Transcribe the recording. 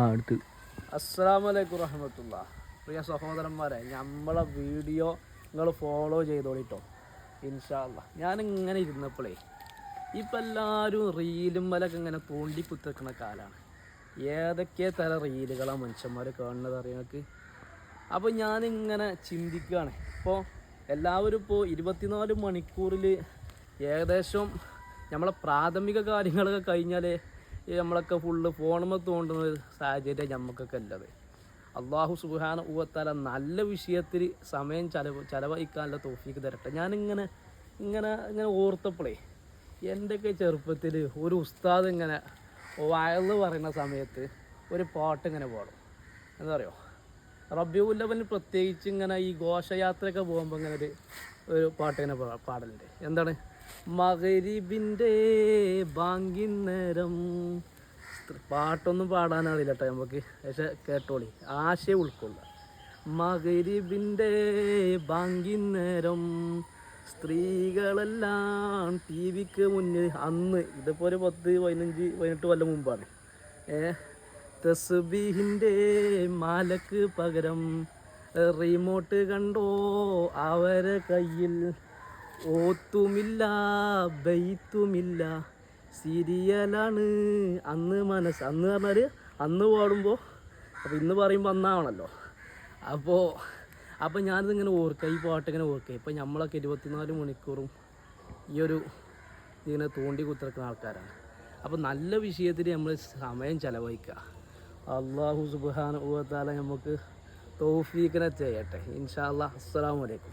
അടുത്ത്. അസ്സലാമു അലൈക്കും റഹ്മത്തുള്ളാഹി. പ്രിയ സഹോദരന്മാരെ, നമ്മളെ വീഡിയോ നിങ്ങൾ ഫോളോ ചെയ്തോളിട്ടോ ഇൻഷാ അല്ലാഹ്. ഞാനിങ്ങനെ ഇരുന്നപ്പോഴേ ഇപ്പം എല്ലാവരും റീലും മലൊക്കെ ഇങ്ങനെ തോണ്ടി കുത്തിക്കുന്ന കാലമാണ്. ഏതൊക്കെ തരം റീലുകളാണ് മനുഷ്യന്മാർ കാണുന്നത് അറിയാങ്ങൾക്ക്. അപ്പോൾ ഞാനിങ്ങനെ ചിന്തിക്കുകയാണ്, ഇപ്പോൾ എല്ലാവരും ഇപ്പോൾ 24 മണിക്കൂറിൽ ഏകദേശം നമ്മളെ പ്രാഥമിക കാര്യങ്ങളൊക്കെ കഴിഞ്ഞാൽ നമ്മളൊക്കെ ഫുള്ള് ഫോണുമ്മ തോണ്ടുന്ന സാഹചര്യം നമുക്കൊക്കെ ഉള്ളത്. അള്ളാഹു സുബ്ഹാനഹു വ തആല നല്ല വിഷയത്തിൽ സമയം ചെലവഴിക്കാനുള്ള തൗഫീഖ് തരട്ടെ. ഞാനിങ്ങനെ ഇങ്ങനെ ഇങ്ങനെ ഓർത്തപ്പോഴേ എൻ്റെയൊക്കെ ചെറുപ്പത്തിൽ ഒരു ഉസ്താദ് ഇങ്ങനെ വയല് പറയുന്ന സമയത്ത് ഒരു പാട്ട് ഇങ്ങനെ പാടും. എന്താ പറയുക, റബീഉൽ അവ്വലിന് പ്രത്യേകിച്ച് ഇങ്ങനെ ഈ ഘോഷയാത്രയൊക്കെ പോകുമ്പോൾ ഇങ്ങനെ ഒരു പാട്ട് ഇങ്ങനെ പാടലുണ്ട്. എന്താണ്? മഗ്‌രിബിൻ്റെ ബാങ്കിന്നേരം. പാട്ടൊന്നും പാടാനറിയില്ല കേട്ടോ നമുക്ക്, പക്ഷെ കേട്ടോളി, ആശയം ഉൾക്കൊള്ളുക. മഗ്‌രിബിൻ്റെ ബാങ്കിന്നേരം സ്ത്രീകളെല്ലാം ടി വിക്ക് മുന്നിൽ. അന്ന് ഇതിപ്പോൾ ഒരു 10, 15, 18 കൊല്ലം മുമ്പാണ്. തസ്ബീഹിൻ്റെ മാലക്ക് പകരം റിമോട്ട് കണ്ടോ അവരെ കയ്യിൽ. ഓത്തുമില്ല ബെയ്ത്തുമില്ല, സീരിയലാണ് അന്ന് മനസ്സ്. അന്ന് പറഞ്ഞാൽ അന്ന് പാടുമ്പോൾ, അപ്പോൾ ഇന്ന് പറയുമ്പോൾ അന്നാണല്ലോ. അപ്പോൾ ഞാനിതിങ്ങനെ ഓർക്കുക, ഈ പാട്ടിങ്ങനെ ഓർക്കുക. ഇപ്പോൾ നമ്മളൊക്കെ 24 മണിക്കൂറും ഇങ്ങനെ തോണ്ടി കുത്തിറക്കുന്ന ആൾക്കാരാണ്. അപ്പോൾ നല്ല വിഷയത്തിൽ നമ്മൾ സമയം ചെലവഴിക്കുക. അള്ളാഹു സുബ്ഹാനഹു വ തആല നമുക്ക് തൗഫീഖിനെ ചെയ്യട്ടെ ഇൻഷാ അല്ലാഹ്. അസ്സലാമു അലൈക്കും.